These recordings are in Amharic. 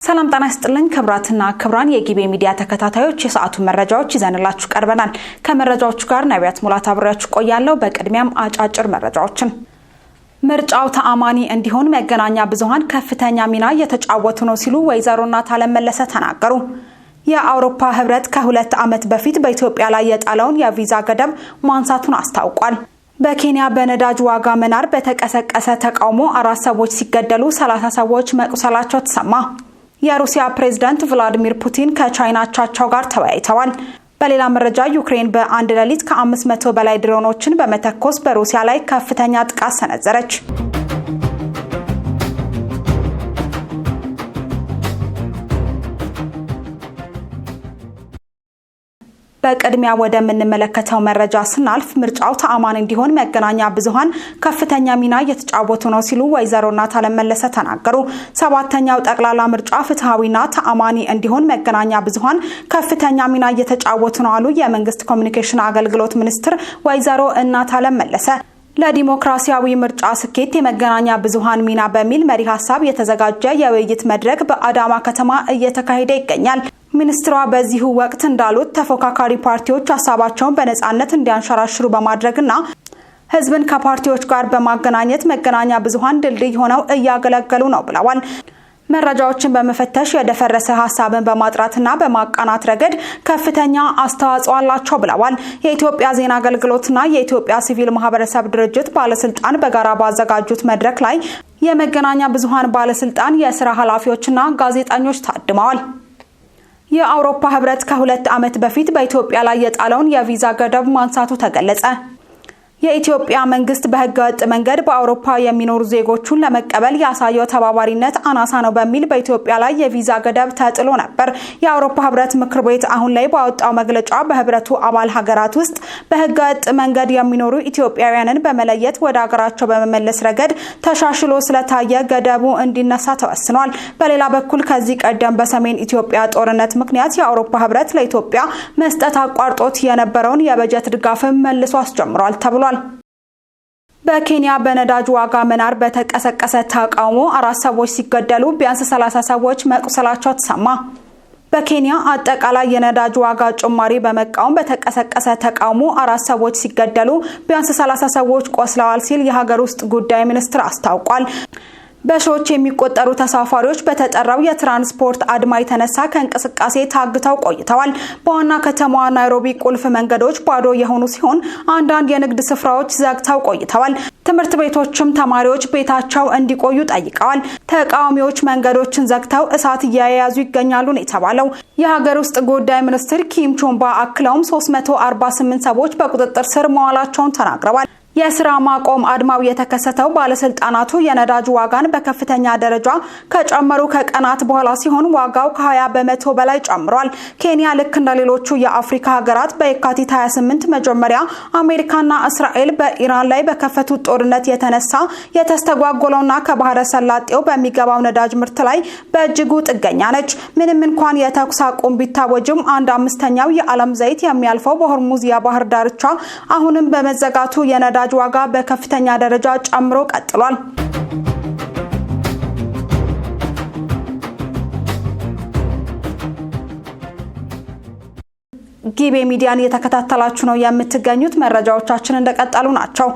ሰላም ጤና ይስጥልኝ ክብራትና ክብራን የጊቤ ሚዲያ ተከታታዮች የሰዓቱ መረጃዎች ይዘንላችሁ ቀርበናል። ከመረጃዎቹ ጋር ነቢያት ሙላት አብሬያችሁ ቆያለሁ። በቅድሚያም አጫጭር መረጃዎችን ምርጫው ተአማኒ እንዲሆን መገናኛ ብዙሃን ከፍተኛ ሚና እየተጫወቱ ነው ሲሉ ወይዘሮ እናታለም መለሰ ተናገሩ። የአውሮፓ ህብረት ከ2 ዓመት በፊት በኢትዮጵያ ላይ የጣለውን የቪዛ ገደብ ማንሳቱን አስታውቋል። በኬንያ በነዳጅ ዋጋ መናር በተቀሰቀሰ ተቃውሞ 4 ሰዎች ሲገደሉ 30 ሰዎች መቁሰላቸው ተሰማ። የሩሲያ ፕሬዝዳንት ቭላዲሚር ፑቲን ከቻይና አቻቸው ጋር ተወያይተዋል። በሌላ መረጃ ዩክሬን በአንድ ሌሊት ከ500 በላይ ድሮኖችን በመተኮስ በሩሲያ ላይ ከፍተኛ ጥቃት ሰነዘረች። በቅድሚያ ወደምንመለከተው መረጃ ስናልፍ ምርጫው ተአማኒ እንዲሆን መገናኛ ብዙሃን ከፍተኛ ሚና እየተጫወቱ ነው ሲሉ ወይዘሮ እናታለም መለሰ ተናገሩ። 7ኛው ጠቅላላ ምርጫ ፍትሃዊና ተአማኒ እንዲሆን መገናኛ ብዙሃን ከፍተኛ ሚና እየተጫወቱ ነው አሉ የመንግስት ኮሚኒኬሽን አገልግሎት ሚኒስትር ወይዘሮ እናታለም መለሰ። ለዲሞክራሲያዊ ምርጫ ስኬት የመገናኛ ብዙሃን ሚና በሚል መሪ ሐሳብ የተዘጋጀ የውይይት መድረክ በአዳማ ከተማ እየተካሄደ ይገኛል። ሚኒስትሯ በዚሁ ወቅት እንዳሉት ተፎካካሪ ፓርቲዎች ሐሳባቸውን በነጻነት እንዲያንሸራሽሩ በማድረግና ህዝብን ከፓርቲዎች ጋር በማገናኘት መገናኛ ብዙሃን ድልድይ ሆነው እያገለገሉ ነው ብለዋል። መረጃዎችን በመፈተሽ የደፈረሰ ሐሳብን በማጥራትና በማቃናት ረገድ ከፍተኛ አስተዋጽኦ አላቸው ብለዋል። የኢትዮጵያ ዜና አገልግሎትና የኢትዮጵያ ሲቪል ማህበረሰብ ድርጅት ባለስልጣን በጋራ ባዘጋጁት መድረክ ላይ የመገናኛ ብዙሃን ባለስልጣን የሥራ ኃላፊዎችና ጋዜጠኞች ታድመዋል። የአውሮፓ ህብረት ከ2 ዓመት በፊት በኢትዮጵያ ላይ የጣለውን የቪዛ ገደብ ማንሳቱ ተገለጸ። የኢትዮጵያ መንግስት በህገወጥ መንገድ በአውሮፓ የሚኖሩ ዜጎቹን ለመቀበል ያሳየው ተባባሪነት አናሳ ነው በሚል በኢትዮጵያ ላይ የቪዛ ገደብ ተጥሎ ነበር። የአውሮፓ ህብረት ምክር ቤት አሁን ላይ ባወጣው መግለጫ በህብረቱ አባል ሀገራት ውስጥ በህገወጥ መንገድ የሚኖሩ ኢትዮጵያውያንን በመለየት ወደ ሀገራቸው በመመለስ ረገድ ተሻሽሎ ስለታየ ገደቡ እንዲነሳ ተወስኗል። በሌላ በኩል ከዚህ ቀደም በሰሜን ኢትዮጵያ ጦርነት ምክንያት የአውሮፓ ህብረት ለኢትዮጵያ መስጠት አቋርጦት የነበረውን የበጀት ድጋፍም መልሶ አስጀምሯል ተብሏል። በኬንያ በነዳጅ ዋጋ መናር በተቀሰቀሰ ተቃውሞ 4 ሰዎች ሲገደሉ ቢያንስ 30 ሰዎች መቁሰላቸው ተሰማ። በኬንያ አጠቃላይ የነዳጅ ዋጋ ጭማሪ በመቃወም በተቀሰቀሰ ተቃውሞ 4 ሰዎች ሲገደሉ ቢያንስ 30 ሰዎች ቆስለዋል ሲል የሀገር ውስጥ ጉዳይ ሚኒስቴር አስታውቋል። በሺዎች የሚቆጠሩ ተሳፋሪዎች በተጠራው የትራንስፖርት አድማ የተነሳ ከእንቅስቃሴ ታግተው ቆይተዋል። በዋና ከተማዋ ናይሮቢ ቁልፍ መንገዶች ባዶ የሆኑ ሲሆን አንዳንድ የንግድ ስፍራዎች ዘግተው ቆይተዋል። ትምህርት ቤቶችም ተማሪዎች ቤታቸው እንዲቆዩ ጠይቀዋል። ተቃዋሚዎች መንገዶችን ዘግተው እሳት እያያዙ ይገኛሉ ነው የተባለው። የሀገር ውስጥ ጉዳይ ሚኒስትር ኪም ቾምባ አክለውም 348 ሰዎች በቁጥጥር ስር መዋላቸውን ተናግረዋል። የስራ ማቆም አድማው የተከሰተው ባለስልጣናቱ የነዳጅ ዋጋን በከፍተኛ ደረጃ ከጨመሩ ከቀናት በኋላ ሲሆን ዋጋው ከ20 በመቶ በላይ ጨምሯል። ኬንያ ልክ እንደሌሎቹ የአፍሪካ ሀገራት በየካቲት 28 መጀመሪያ አሜሪካና እስራኤል በኢራን ላይ በከፈቱት ጦርነት የተነሳ የተስተጓጎለውና ከባህረ ሰላጤው በሚገባው ነዳጅ ምርት ላይ በእጅጉ ጥገኛ ነች። ምንም እንኳን የተኩስ አቁም ቢታወጅም 1/5ኛው የዓለም ዘይት የሚያልፈው በሆርሙዝ የባህር ዳርቻ አሁንም በመዘጋቱ የነዳጅ ዋጋ በከፍተኛ ደረጃ ጨምሮ ቀጥሏል። ጊቤ ሚዲያን እየተከታተላችሁ ነው የምትገኙት። መረጃዎቻችን እንደቀጠሉ ናቸው።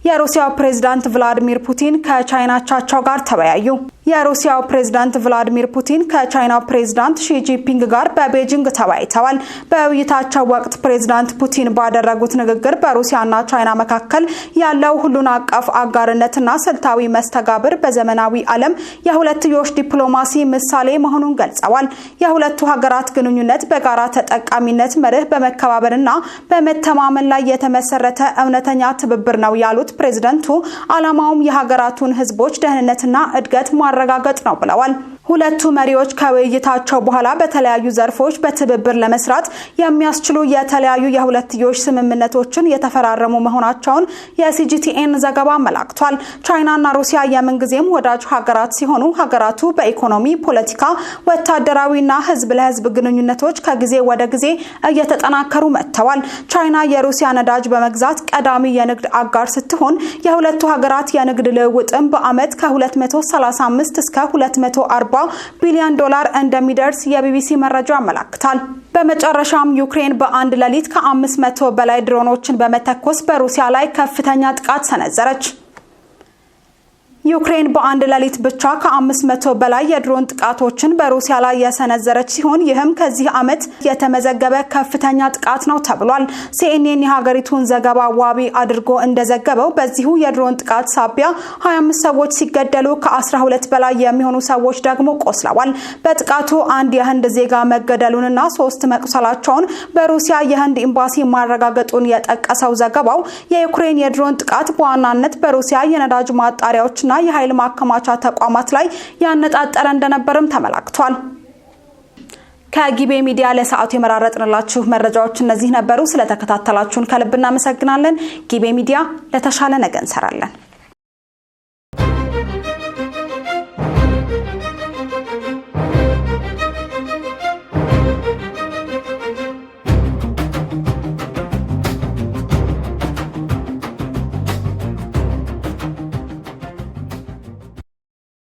የሩሲያው ፕሬዝዳንት ቭላዲሚር ፑቲን ከቻይና አቻቸው ጋር ተወያዩ። የሩሲያው ፕሬዝዳንት ቭላዲሚር ፑቲን ከቻይናው ፕሬዝዳንት ሺ ጂንፒንግ ጋር በቤጂንግ ተወያይተዋል። በውይይታቸው ወቅት ፕሬዝዳንት ፑቲን ባደረጉት ንግግር በሩሲያና ቻይና መካከል ያለው ሁሉን አቀፍ አጋርነትና ስልታዊ መስተጋብር በዘመናዊ ዓለም የሁለትዮሽ ዲፕሎማሲ ምሳሌ መሆኑን ገልጸዋል። የሁለቱ ሀገራት ግንኙነት በጋራ ተጠቃሚነት መርህ በመከባበርና በመተማመን ላይ የተመሰረተ እውነተኛ ትብብር ነው ያሉት ፕሬዝዳንቱ ዓላማውም የሀገራቱን ህዝቦች ደህንነትና እድገት ማረጋገጥ ነው ብለዋል። ሁለቱ መሪዎች ከውይይታቸው በኋላ በተለያዩ ዘርፎች በትብብር ለመስራት የሚያስችሉ የተለያዩ የሁለትዮሽ ስምምነቶችን የተፈራረሙ መሆናቸውን የሲጂቲኤን ዘገባ አመላክቷል። ቻይናና ሩሲያ የምንጊዜም ወዳጅ ሀገራት ሲሆኑ ሀገራቱ በኢኮኖሚ፣ ፖለቲካ፣ ወታደራዊና ህዝብ ለህዝብ ግንኙነቶች ከጊዜ ወደ ጊዜ እየተጠናከሩ መጥተዋል። ቻይና የሩሲያ ነዳጅ በመግዛት ቀዳሚ የንግድ አጋር ስትሆን የሁለቱ ሀገራት የንግድ ልውውጥም በአመት ከ235 እስከ 240 $40 ቢሊዮን እንደሚደርስ የቢቢሲ መረጃ ያመለክታል። በመጨረሻም ዩክሬን በአንድ ሌሊት ከ500 በላይ ድሮኖችን በመተኮስ በሩሲያ ላይ ከፍተኛ ጥቃት ሰነዘረች። ዩክሬን በአንድ ሌሊት ብቻ ከ500 በላይ የድሮን ጥቃቶችን በሩሲያ ላይ የሰነዘረች ሲሆን ይህም ከዚህ ዓመት የተመዘገበ ከፍተኛ ጥቃት ነው ተብሏል። ሲኤንኤን የሀገሪቱን ዘገባ ዋቢ አድርጎ እንደዘገበው በዚሁ የድሮን ጥቃት ሳቢያ 25 ሰዎች ሲገደሉ ከ12 በላይ የሚሆኑ ሰዎች ደግሞ ቆስለዋል። በጥቃቱ አንድ የህንድ ዜጋ መገደሉንና 3 መቁሰላቸውን በሩሲያ የህንድ ኤምባሲ ማረጋገጡን የጠቀሰው ዘገባው የዩክሬን የድሮን ጥቃት በዋናነት በሩሲያ የነዳጅ ማጣሪያዎች የኃይል ማከማቻ ተቋማት ላይ ያነጣጠረ እንደነበርም ተመላክቷል። ከጊቤ ሚዲያ ለሰዓቱ የመራረጥንላችሁ መረጃዎች እነዚህ ነበሩ። ስለተከታተላችሁን ከልብ እናመሰግናለን። ጊቤ ሚዲያ ለተሻለ ነገ እንሰራለን።